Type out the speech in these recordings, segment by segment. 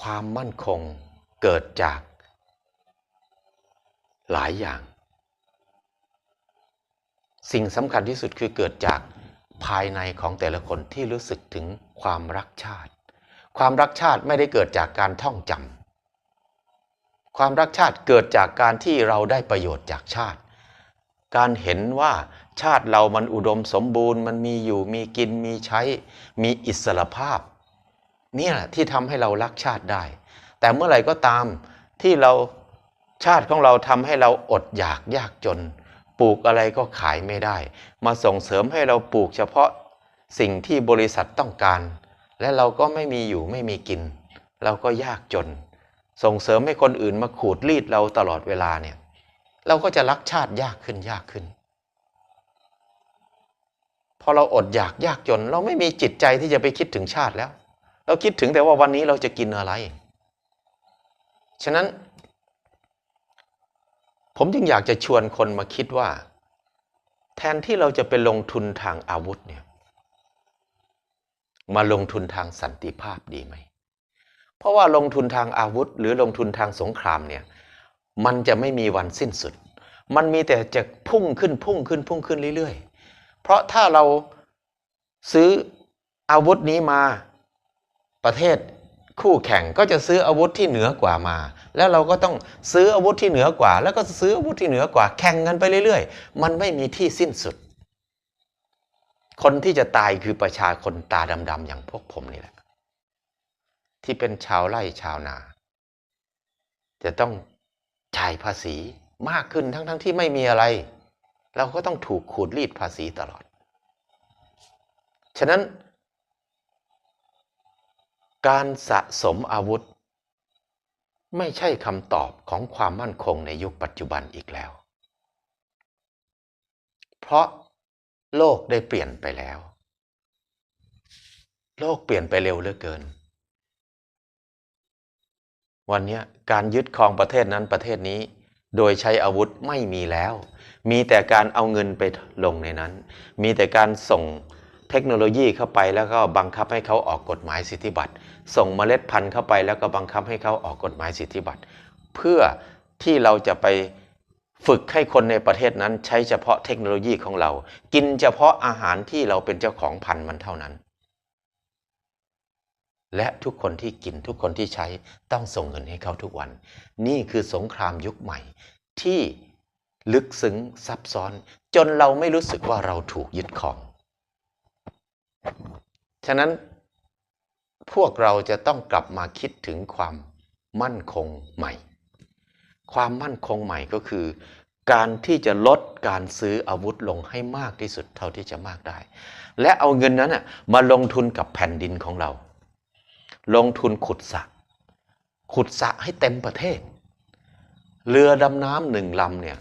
ความมั่นคงเกิดจากหลายอย่างสิ่งสำคัญที่สุดคือเกิดจากภายในของแต่ละคนที่รู้สึกถึงความรักชาติความรักชาติไม่ได้เกิดจากการท่องจำความรักชาติเกิดจากการที่เราได้ประโยชน์จากชาติการเห็นว่าชาติเรามันอุดมสมบูรณ์มันมีอยู่มีกินมีใช้มีอิสรภาพเนี่ยที่ทำให้เรารักชาติได้แต่เมื่อไหร่ก็ตามที่เราชาติของเราทำให้เราอดอยากยากจนปลูกอะไรก็ขายไม่ได้มาส่งเสริมให้เราปลูกเฉพาะสิ่งที่บริษัทต้องการและเราก็ไม่มีอยู่ไม่มีกินเราก็ยากจนส่งเสริมให้คนอื่นมาขูดรีดเราตลอดเวลาเนี่ยเราก็จะรักชาติยากขึ้นยากขึ้นพอเราอดอยากยากจนเราไม่มีจิตใจที่จะไปคิดถึงชาติแล้วเราคิดถึงแต่ว่าวันนี้เราจะกินอะไรฉะนั้นผมจึงอยากจะชวนคนมาคิดว่าแทนที่เราจะไปลงทุนทางอาวุธเนี่ยมาลงทุนทางสันติภาพดีไหมเพราะว่าลงทุนทางอาวุธหรือลงทุนทางสงครามเนี่ยมันจะไม่มีวันสิ้นสุดมันมีแต่จะพุ่งขึ้นเรื่อยๆเพราะถ้าเราซื้ออาวุธนี้มาประเทศคู่แข่งก็จะซื้ออาวุธที่เหนือกว่ามาแล้วเราก็ต้องซื้ออาวุธที่เหนือกว่าแล้วก็ซื้ออาวุธที่เหนือกว่าแข่งกันไปเรื่อยๆมันไม่มีที่สิ้นสุดคนที่จะตายคือประชาชนตาดำๆอย่างพวกผมนี่แหละที่เป็นชาวไร่ชาวนาจะต้องจ่ายภาษีมากขึ้นทั้งที่ไม่มีอะไรเราก็ต้องถูกขูดรีดภาษีตลอดฉะนั้นการสะสมอาวุธไม่ใช่คำตอบของความมั่นคงในยุคปัจจุบันอีกแล้วเพราะโลกได้เปลี่ยนไปแล้วโลกเปลี่ยนไปเร็วเหลือเกินวันนี้การยึดครองประเทศนั้นประเทศนี้โดยใช้อาวุธไม่มีแล้วมีแต่การเอาเงินไปลงในนั้นมีแต่การส่งเทคโนโลยีเข้าไปแล้วก็บังคับให้เขาออกกฎหมายสิทธิบัตรส่งเมล็ดพันธุ์เข้าไปแล้วก็บังคับให้เขาออกกฎหมายสิทธิบัตรเพื่อที่เราจะไปฝึกให้คนในประเทศนั้นใช้เฉพาะเทคโนโลยีของเรากินเฉพาะอาหารที่เราเป็นเจ้าของพันธุ์มันเท่านั้นและทุกคนที่กินทุกคนที่ใช้ต้องส่งเงินให้เขาทุกวันนี่คือสงครามยุคใหม่ที่ลึกซึ้งซับซ้อนจนเราไม่รู้สึกว่าเราถูกยึดครองฉะนั้นพวกเราจะต้องกลับมาคิดถึงความมั่นคงใหม่ความมั่นคงใหม่ก็คือการที่จะลดการซื้ออาวุธลงให้มากที่สุดเท่าที่จะมากได้และเอาเงินนั้นมาลงทุนกับแผ่นดินของเราลงทุนขุดสระให้เต็มประเทศเรือดำน้ำ1 ลำเนี่ย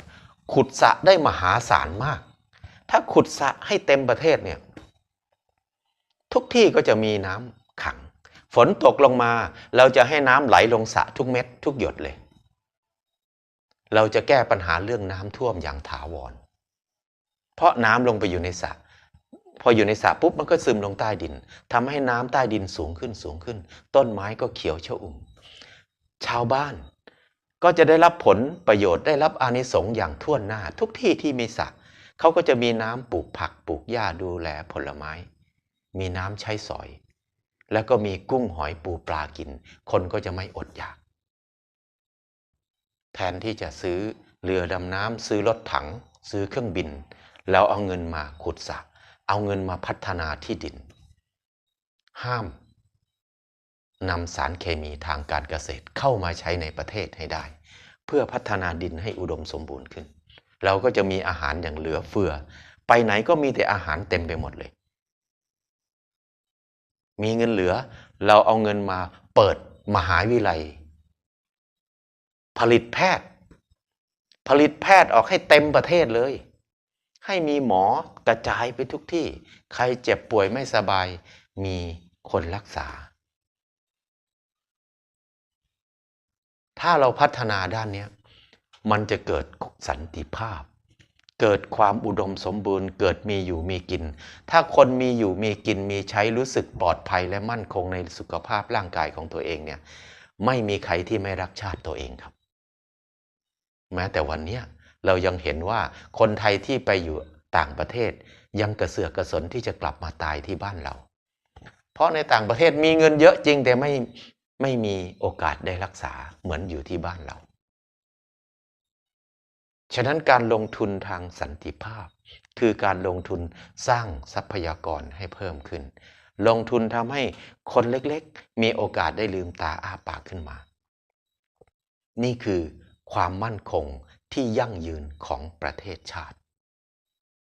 ขุดสระได้มหาศาลมากถ้าขุดสระให้เต็มประเทศเนี่ยทุกที่ก็จะมีน้ำขังฝนตกลงมาเราจะให้น้ำไหลลงสระทุกเม็ดทุกหยดเลยเราจะแก้ปัญหาเรื่องน้ำท่วมอย่างถาวรเพราะน้ำลงไปอยู่ในสระพออยู่ในสระปุ๊บมันก็ซึมลงใต้ดินทำให้น้ำใต้ดินสูงขึ้นต้นไม้ก็เขียวชอุ่มชาวบ้านก็จะได้รับผลประโยชน์ได้รับอานิสงส์อย่างทั่วหน้าทุกที่ที่มีสระเขาก็จะมีน้ำปลูกผักปลูกหญ้าดูแลผลไม้มีน้ำใช้สอยแล้วก็มีกุ้งหอยปูปลากินคนก็จะไม่อดอยากแทนที่จะซื้อเรือดำน้ำซื้อรถถังซื้อเครื่องบินแล้วเอาเงินมาขุดสระเอาเงินมาพัฒนาที่ดินห้ามนำสารเคมีทางการเกษตรเข้ามาใช้ในประเทศให้ได้เพื่อพัฒนาดินให้อุดมสมบูรณ์ขึ้นเราก็จะมีอาหารอย่างเหลือเฟือไปไหนก็มีแต่อาหารเต็มไปหมดเลยมีเงินเหลือเราเอาเงินมาเปิดมหาวิทยาลัยผลิตแพทย์ออกให้เต็มประเทศเลยให้มีหมอกระจายไปทุกที่ใครเจ็บป่วยไม่สบายมีคนรักษาถ้าเราพัฒนาด้านนี้มันจะเกิดสันติภาพเกิดความอุดมสมบูรณ์เกิดมีอยู่มีกินถ้าคนมีอยู่มีกินมีใช้รู้สึกปลอดภัยและมั่นคงในสุขภาพร่างกายของตัวเองเนี่ย ไม่มีใครที่ไม่รักชาติตัวเองครับแม้แต่วันนี้เรายังเห็นว่าคนไทยที่ไปอยู่ต่างประเทศยังกระเสือกกระสนที่จะกลับมาตายที่บ้านเราเพราะในต่างประเทศมีเงินเยอะจริงแต่ไม่มีโอกาสได้รักษาเหมือนอยู่ที่บ้านเราฉะนั้นการลงทุนทางสันติภาพคือการลงทุนสร้างทรัพยากรให้เพิ่มขึ้นลงทุนทำให้คนเล็กๆมีโอกาสได้ลืมตาอ้าปากขึ้นมานี่คือความมั่นคงที่ยั่งยืนของประเทศชาติ